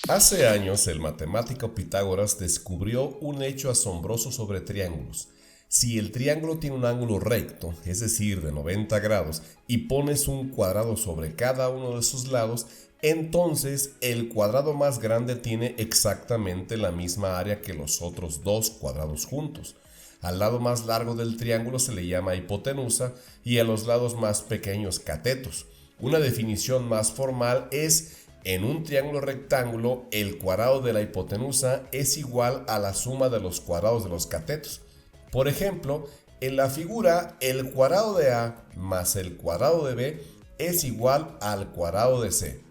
Hace años el matemático Pitágoras descubrió un hecho asombroso sobre triángulos. Si el triángulo tiene un ángulo recto, es decir, de 90 grados, y pones un cuadrado sobre cada uno de sus lados, entonces el cuadrado más grande tiene exactamente la misma área que los otros dos cuadrados juntos. Al lado más largo del triángulo se le llama hipotenusa y a los lados más pequeños catetos. Una definición más formal es: en un triángulo rectángulo, el cuadrado de la hipotenusa es igual a la suma de los cuadrados de los catetos. Por ejemplo, en la figura, el cuadrado de A más el cuadrado de B es igual al cuadrado de C.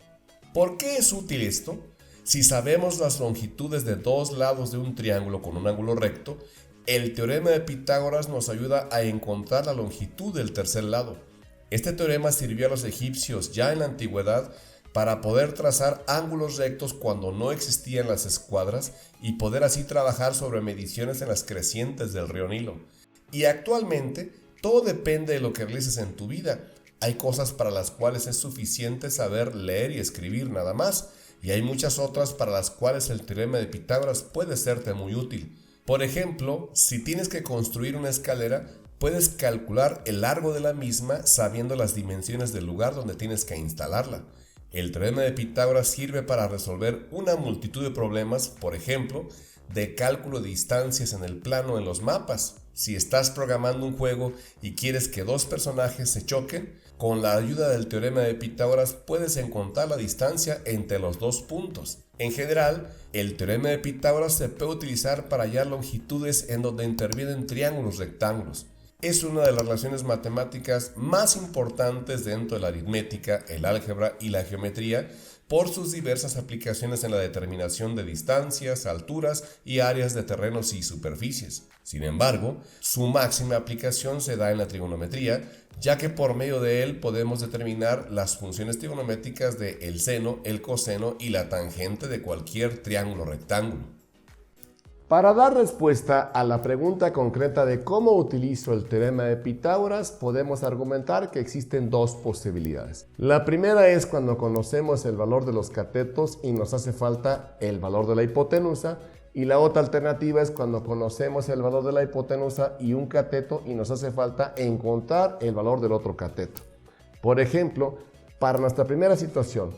¿Por qué es útil esto? Si sabemos las longitudes de dos lados de un triángulo con un ángulo recto, el teorema de Pitágoras nos ayuda a encontrar la longitud del tercer lado. Este teorema sirvió a los egipcios ya en la antigüedad para poder trazar ángulos rectos cuando no existían las escuadras y poder así trabajar sobre mediciones en las crecientes del río Nilo. Y actualmente, todo depende de lo que realices en tu vida. Hay cosas para las cuales es suficiente saber leer y escribir nada más, y hay muchas otras para las cuales el teorema de Pitágoras puede serte muy útil. Por ejemplo, si tienes que construir una escalera, puedes calcular el largo de la misma sabiendo las dimensiones del lugar donde tienes que instalarla. El teorema de Pitágoras sirve para resolver una multitud de problemas, por ejemplo, de cálculo de distancias en el plano en los mapas. Si estás programando un juego y quieres que dos personajes se choquen, con la ayuda del teorema de Pitágoras puedes encontrar la distancia entre los dos puntos. En general, el teorema de Pitágoras se puede utilizar para hallar longitudes en donde intervienen triángulos rectángulos. Es una de las relaciones matemáticas más importantes dentro de la aritmética, el álgebra y la geometría por sus diversas aplicaciones en la determinación de distancias, alturas y áreas de terrenos y superficies. Sin embargo, su máxima aplicación se da en la trigonometría, ya que por medio de él podemos determinar las funciones trigonométricas de el seno, el coseno y la tangente de cualquier triángulo rectángulo. Para dar respuesta a la pregunta concreta de cómo utilizo el teorema de Pitágoras, podemos argumentar que existen dos posibilidades. La primera es cuando conocemos el valor de los catetos y nos hace falta el valor de la hipotenusa, y la otra alternativa es cuando conocemos el valor de la hipotenusa y un cateto y nos hace falta encontrar el valor del otro cateto. Por ejemplo, para nuestra primera situación,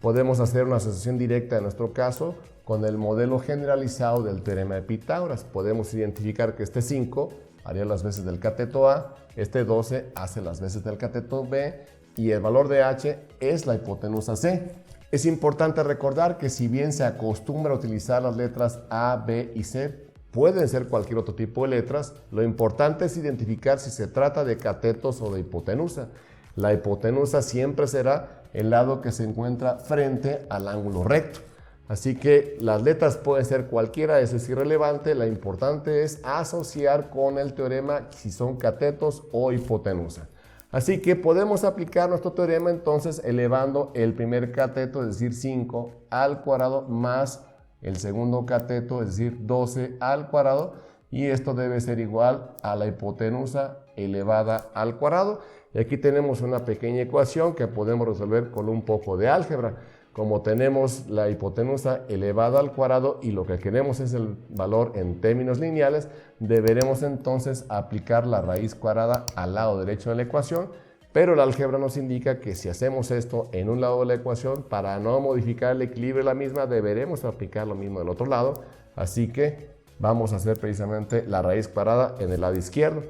podemos hacer una asociación directa en nuestro caso con el modelo generalizado del teorema de Pitágoras. Podemos identificar que este 5 haría las veces del cateto A, este 12 hace las veces del cateto B y el valor de H es la hipotenusa C. Es importante recordar que si bien se acostumbra a utilizar las letras A, B y C, pueden ser cualquier otro tipo de letras, lo importante es identificar si se trata de catetos o de hipotenusa. La hipotenusa siempre será el lado que se encuentra frente al ángulo recto. Así que las letras pueden ser cualquiera, eso es irrelevante, lo importante es asociar con el teorema si son catetos o hipotenusa. Así que podemos aplicar nuestro teorema entonces elevando el primer cateto, es decir 5 al cuadrado, más el segundo cateto, es decir 12 al cuadrado, y esto debe ser igual a la hipotenusa elevada al cuadrado. Y aquí tenemos una pequeña ecuación que podemos resolver con un poco de álgebra. Como tenemos la hipotenusa elevada al cuadrado y lo que queremos es el valor en términos lineales, deberemos entonces aplicar la raíz cuadrada al lado derecho de la ecuación, pero el álgebra nos indica que si hacemos esto en un lado de la ecuación, para no modificar el equilibrio de la misma, deberemos aplicar lo mismo del otro lado, así que vamos a hacer precisamente la raíz cuadrada en el lado izquierdo.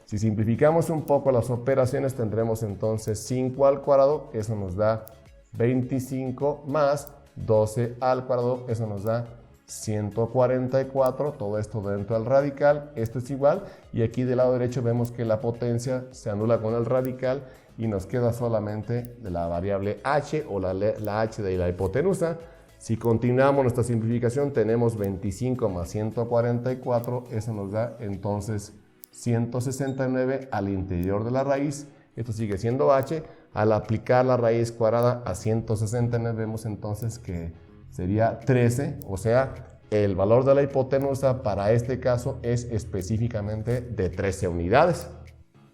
Si simplificamos un poco las operaciones, tendremos entonces 5 al cuadrado, eso nos da 25 más 12 al cuadrado, eso nos da 144, todo esto dentro del radical, esto es igual, y aquí del lado derecho vemos que la potencia se anula con el radical y nos queda solamente de la variable h o la h de la hipotenusa. Si continuamos nuestra simplificación, tenemos 25 más 144, eso nos da entonces 169 al interior de la raíz, esto sigue siendo h. Al aplicar la raíz cuadrada a 169 vemos entonces que sería 13, o sea, el valor de la hipotenusa para este caso es específicamente de 13 unidades.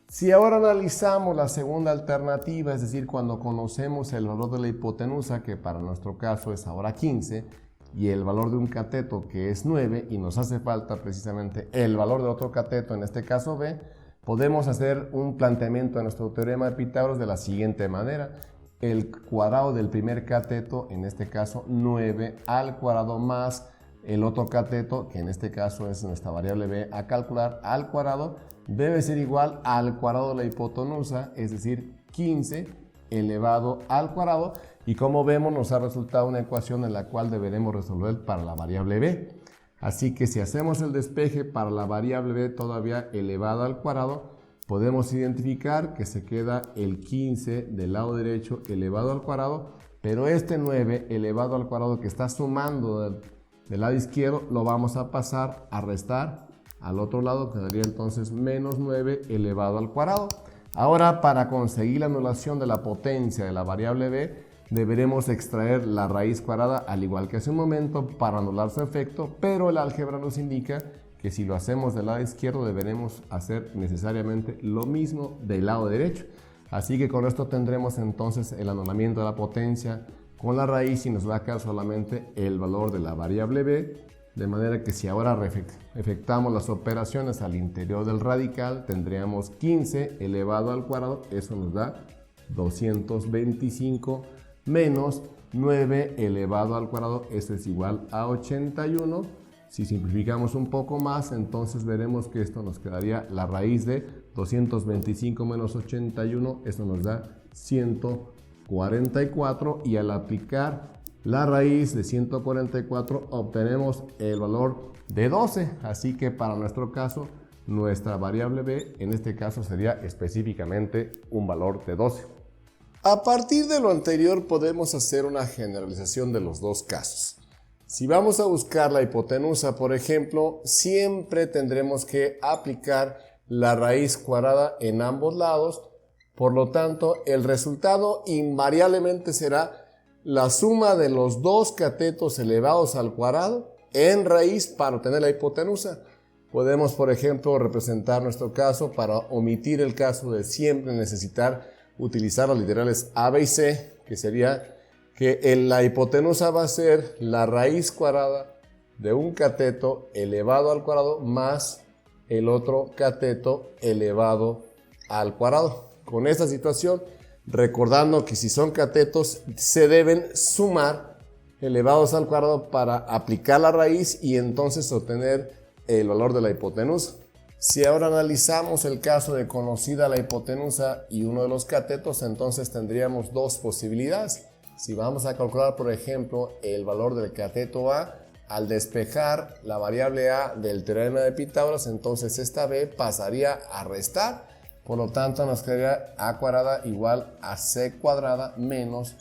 Si ahora analizamos la segunda alternativa, es decir, cuando conocemos el valor de la hipotenusa, que para nuestro caso es ahora 15, y el valor de un cateto que es 9, y nos hace falta precisamente el valor de otro cateto, en este caso B, podemos hacer un planteamiento de nuestro teorema de Pitágoras de la siguiente manera. El cuadrado del primer cateto, en este caso 9 al cuadrado más el otro cateto, que en este caso es nuestra variable B a calcular, al cuadrado, debe ser igual al cuadrado de la hipotenusa, es decir, 15 elevado al cuadrado. Y como vemos, nos ha resultado una ecuación en la cual deberemos resolver para la variable B. Así que si hacemos el despeje para la variable B todavía elevado al cuadrado, podemos identificar que se queda el 15 del lado derecho elevado al cuadrado, pero este 9 elevado al cuadrado que está sumando del lado izquierdo lo vamos a pasar a restar al otro lado, quedaría entonces menos 9 elevado al cuadrado. Ahora, para conseguir la anulación de la potencia de la variable B, deberemos extraer la raíz cuadrada al igual que hace un momento para anular su efecto, pero el álgebra nos indica que si lo hacemos del lado izquierdo deberemos hacer necesariamente lo mismo del lado derecho. Así que con esto tendremos entonces el anulamiento de la potencia con la raíz y nos va a quedar solamente el valor de la variable B, de manera que si ahora efectuamos las operaciones al interior del radical tendríamos 15 elevado al cuadrado, eso nos da 225 menos 9 elevado al cuadrado, esto es igual a 81. Si simplificamos un poco más, entonces veremos que esto nos quedaría la raíz de 225 menos 81, esto nos da 144, y al aplicar la raíz de 144 obtenemos el valor de 12, así que para nuestro caso, nuestra variable B en este caso sería específicamente un valor de 12. A partir de lo anterior podemos hacer una generalización de los dos casos. Si vamos a buscar la hipotenusa, por ejemplo, siempre tendremos que aplicar la raíz cuadrada en ambos lados. Por lo tanto, el resultado invariablemente será la suma de los dos catetos elevados al cuadrado en raíz para obtener la hipotenusa. Podemos, por ejemplo, representar nuestro caso para omitir el caso de siempre necesitar utilizar los literales a, b y c, que sería que la hipotenusa va a ser la raíz cuadrada de un cateto elevado al cuadrado más el otro cateto elevado al cuadrado. Con esta situación, recordando que si son catetos se deben sumar elevados al cuadrado para aplicar la raíz y entonces obtener el valor de la hipotenusa. Si ahora analizamos el caso de conocida la hipotenusa y uno de los catetos, entonces tendríamos dos posibilidades. Si vamos a calcular, por ejemplo, el valor del cateto A, al despejar la variable A del teorema de Pitágoras, entonces esta B pasaría a restar. Por lo tanto, nos quedaría A cuadrada igual a C cuadrada menos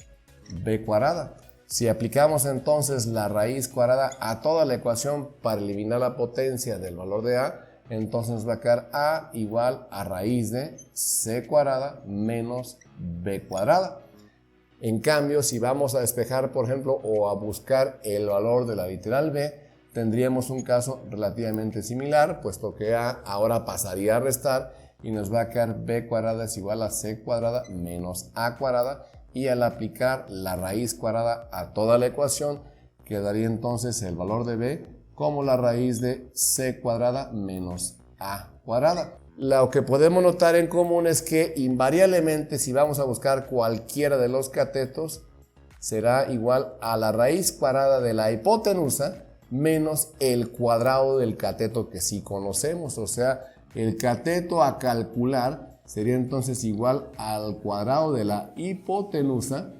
B cuadrada. Si aplicamos entonces la raíz cuadrada a toda la ecuación para eliminar la potencia del valor de A, entonces nos va a quedar A igual a raíz de C cuadrada menos B cuadrada. En cambio, si vamos a despejar, por ejemplo, o a buscar el valor de la literal B, tendríamos un caso relativamente similar, puesto que A ahora pasaría a restar y nos va a quedar B cuadrada es igual a C cuadrada menos A cuadrada, y al aplicar la raíz cuadrada a toda la ecuación, quedaría entonces el valor de B como la raíz de C cuadrada menos A cuadrada. Lo que podemos notar en común es que invariablemente si vamos a buscar cualquiera de los catetos será igual a la raíz cuadrada de la hipotenusa menos el cuadrado del cateto que sí conocemos. O sea, el cateto a calcular sería entonces igual al cuadrado de la hipotenusa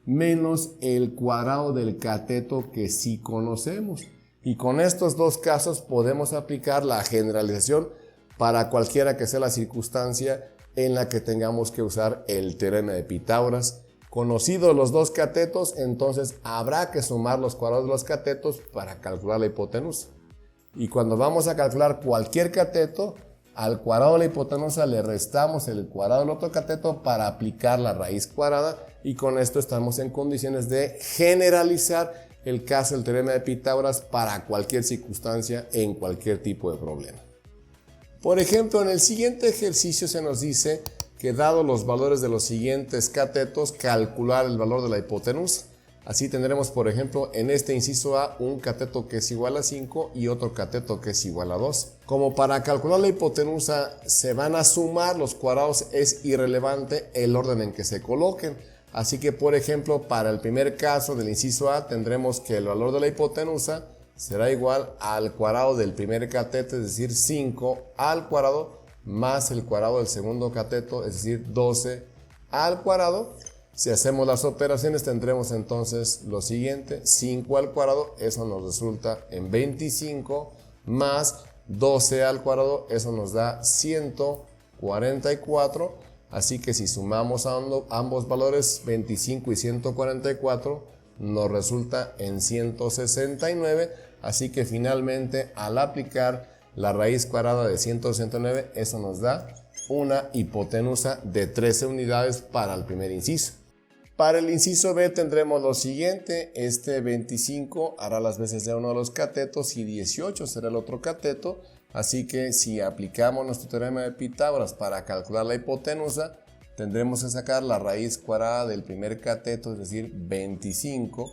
menos el cuadrado del cateto que sí conocemos. Y con estos dos casos podemos aplicar la generalización para cualquiera que sea la circunstancia en la que tengamos que usar el teorema de Pitágoras. Conocidos los dos catetos, entonces habrá que sumar los cuadrados de los catetos para calcular la hipotenusa. Y cuando vamos a calcular cualquier cateto, al cuadrado de la hipotenusa le restamos el cuadrado del otro cateto para aplicar la raíz cuadrada, y con esto estamos en condiciones de generalizar el caso del teorema de Pitágoras para cualquier circunstancia en cualquier tipo de problema. Por ejemplo, en el siguiente ejercicio se nos dice que dado los valores de los siguientes catetos, calcular el valor de la hipotenusa. Así tendremos, por ejemplo, en este inciso A un cateto que es igual a 5 y otro cateto que es igual a 2. Como para calcular la hipotenusa se van a sumar los cuadrados, es irrelevante el orden en que se coloquen. Así que, por ejemplo, para el primer caso del inciso A tendremos que el valor de la hipotenusa será igual al cuadrado del primer cateto, es decir, 5 al cuadrado, más el cuadrado del segundo cateto, es decir, 12 al cuadrado. Si hacemos las operaciones tendremos entonces lo siguiente, 5 al cuadrado, eso nos resulta en 25, más 12 al cuadrado, eso nos da 144. Así que si sumamos ambos valores, 25 y 144, nos resulta en 169. Así que finalmente al aplicar la raíz cuadrada de 169, eso nos da una hipotenusa de 13 unidades para el primer inciso. Para el inciso B tendremos lo siguiente, este 25 hará las veces de uno de los catetos y 18 será el otro cateto, así que si aplicamos nuestro teorema de Pitágoras para calcular la hipotenusa, tendremos que sacar la raíz cuadrada del primer cateto, es decir, 25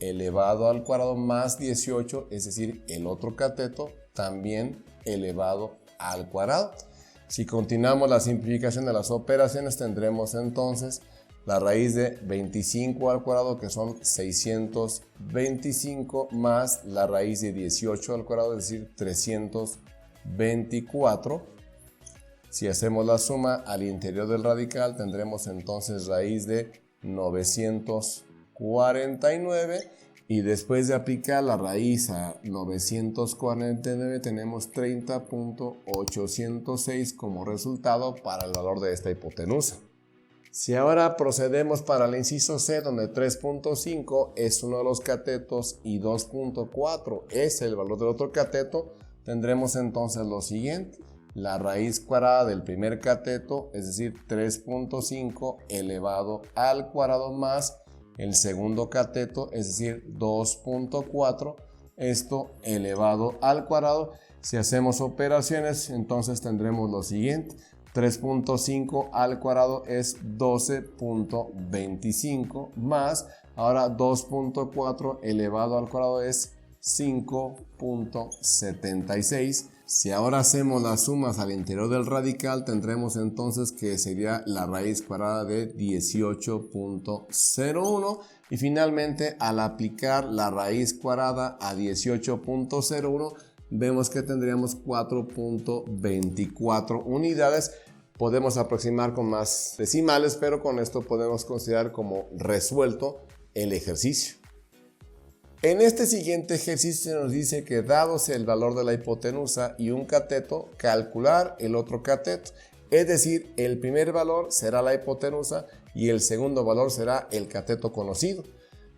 elevado al cuadrado más 18, es decir, el otro cateto también elevado al cuadrado. Si continuamos la simplificación de las operaciones, tendremos entonces la raíz de 25 al cuadrado, que son 625, más la raíz de 18 al cuadrado, es decir, 324. Si hacemos la suma al interior del radical, tendremos entonces raíz de 949. Y después de aplicar la raíz a 949, tenemos 30.806 como resultado para el valor de esta hipotenusa. Si ahora procedemos para el inciso C, donde 3.5 es uno de los catetos y 2.4 es el valor del otro cateto, tendremos entonces lo siguiente. La raíz cuadrada del primer cateto, es decir, 3.5 elevado al cuadrado más el segundo cateto, es decir, 2.4, esto elevado al cuadrado. Si hacemos operaciones, entonces tendremos lo siguiente. 3.5 al cuadrado es 12.25 más, ahora 2.4 elevado al cuadrado es 5.76. Si ahora hacemos las sumas al interior del radical, tendremos entonces que sería la raíz cuadrada de 18.01 y finalmente al aplicar la raíz cuadrada a 18.01 vemos que tendríamos 4.24 unidades. Podemos aproximar con más decimales, pero con esto podemos considerar como resuelto el ejercicio. En este siguiente ejercicio nos dice que dados el valor de la hipotenusa y un cateto, calcular el otro cateto. Es decir, el primer valor será la hipotenusa y el segundo valor será el cateto conocido.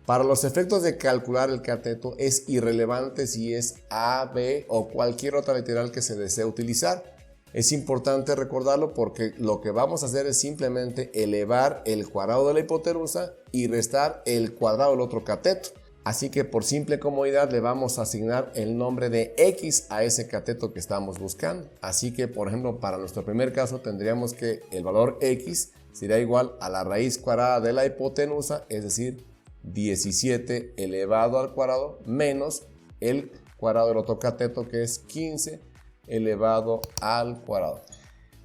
Para los efectos de calcular el cateto es irrelevante si es A, B o cualquier otra literal que se desee utilizar. Es importante recordarlo porque lo que vamos a hacer es simplemente elevar el cuadrado de la hipotenusa y restar el cuadrado del otro cateto. Así que por simple comodidad le vamos a asignar el nombre de X a ese cateto que estamos buscando. Así que, por ejemplo, para nuestro primer caso tendríamos que el valor X será igual a la raíz cuadrada de la hipotenusa, es decir, 17 elevado al cuadrado menos el cuadrado del otro cateto, que es 15 elevado al cuadrado.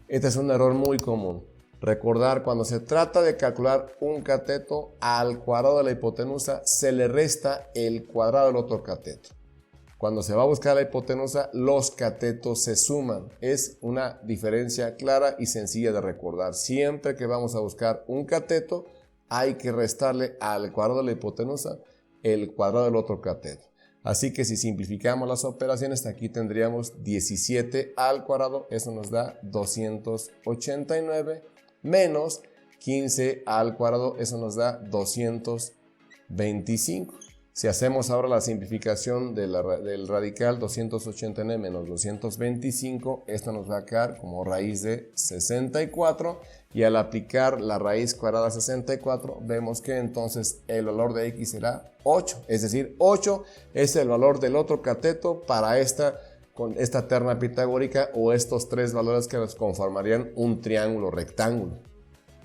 Este es un error muy común. Recordar, cuando se trata de calcular un cateto, al cuadrado de la hipotenusa se le resta el cuadrado del otro cateto. Cuando se va a buscar la hipotenusa, los catetos se suman. Es una diferencia clara y sencilla de recordar. Siempre que vamos a buscar un cateto, hay que restarle al cuadrado de la hipotenusa el cuadrado del otro cateto. Así que si simplificamos las operaciones, aquí tendríamos 17 al cuadrado, eso nos da 289, menos 15 al cuadrado, eso nos da 225. Si hacemos ahora la simplificación del radical 289 menos 225, esto nos va a quedar como raíz de 64, y al aplicar la raíz cuadrada 64 vemos que entonces el valor de x será 8, es decir, 8 es el valor del otro cateto para con esta terna pitagórica, o estos tres valores que nos conformarían un triángulo rectángulo.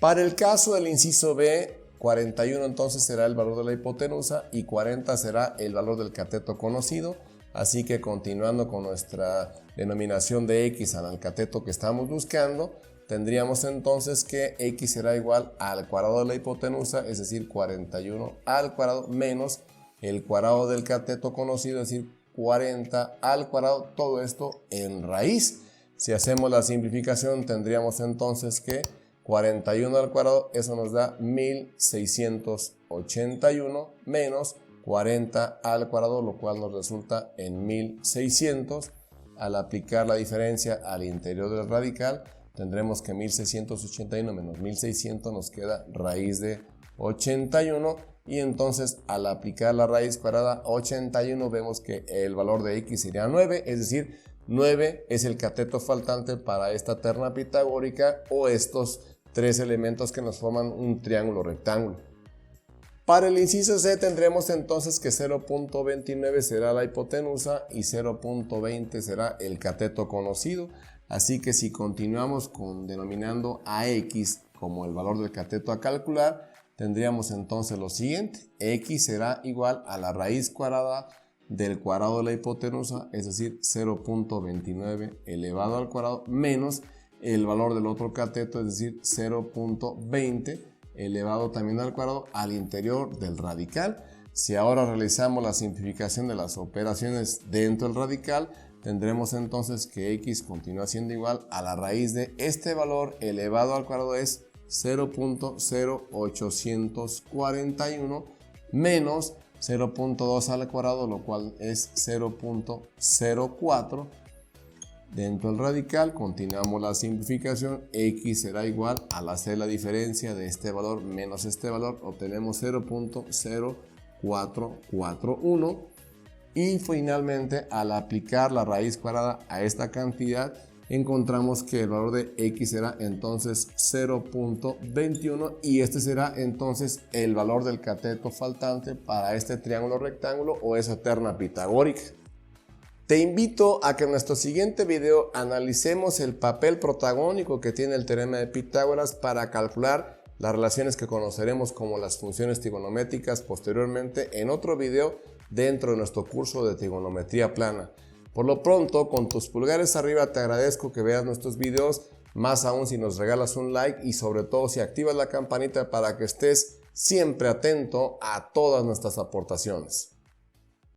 Para el caso del inciso B, 41 entonces será el valor de la hipotenusa y 40 será el valor del cateto conocido. Así que continuando con nuestra denominación de x al cateto que estamos buscando, tendríamos entonces que x será igual al cuadrado de la hipotenusa, es decir, 41 al cuadrado menos el cuadrado del cateto conocido, es decir, 40 al cuadrado, todo esto en raíz. Si hacemos la simplificación, tendríamos entonces que 41 al cuadrado, eso nos da 1681 menos 40 al cuadrado, lo cual nos resulta en 1600. Al aplicar la diferencia al interior del radical, tendremos que 1681 menos 1600 nos queda raíz de 81, y entonces al aplicar la raíz cuadrada 81 vemos que el valor de x sería 9, es decir, 9 es el cateto faltante para esta terna pitagórica o estos tres elementos que nos forman un triángulo rectángulo. Para el inciso C tendremos entonces que 0.29 será la hipotenusa y 0.20 será el cateto conocido. Así que si continuamos denominando a x como el valor del cateto a calcular, tendríamos entonces lo siguiente: x será igual a la raíz cuadrada del cuadrado de la hipotenusa, es decir, 0.29 elevado al cuadrado menos el valor del otro cateto, es decir, 0.20 elevado también al cuadrado al interior del radical. Si ahora realizamos la simplificación de las operaciones dentro del radical, tendremos entonces que x continúa siendo igual a la raíz de este valor elevado al cuadrado, es 0.0841 menos 0.2 al cuadrado, lo cual es 0.04. Dentro del radical continuamos la simplificación, x será igual al hacer la diferencia de este valor menos este valor, obtenemos 0.0441, y finalmente al aplicar la raíz cuadrada a esta cantidad encontramos que el valor de x será entonces 0.21, y este será entonces el valor del cateto faltante para este triángulo rectángulo o esa terna pitagórica. Te invito a que en nuestro siguiente video analicemos el papel protagónico que tiene el teorema de Pitágoras para calcular las relaciones que conoceremos como las funciones trigonométricas posteriormente en otro video dentro de nuestro curso de trigonometría plana. Por lo pronto, con tus pulgares arriba te agradezco que veas nuestros videos, más aún si nos regalas un like y sobre todo si activas la campanita para que estés siempre atento a todas nuestras aportaciones.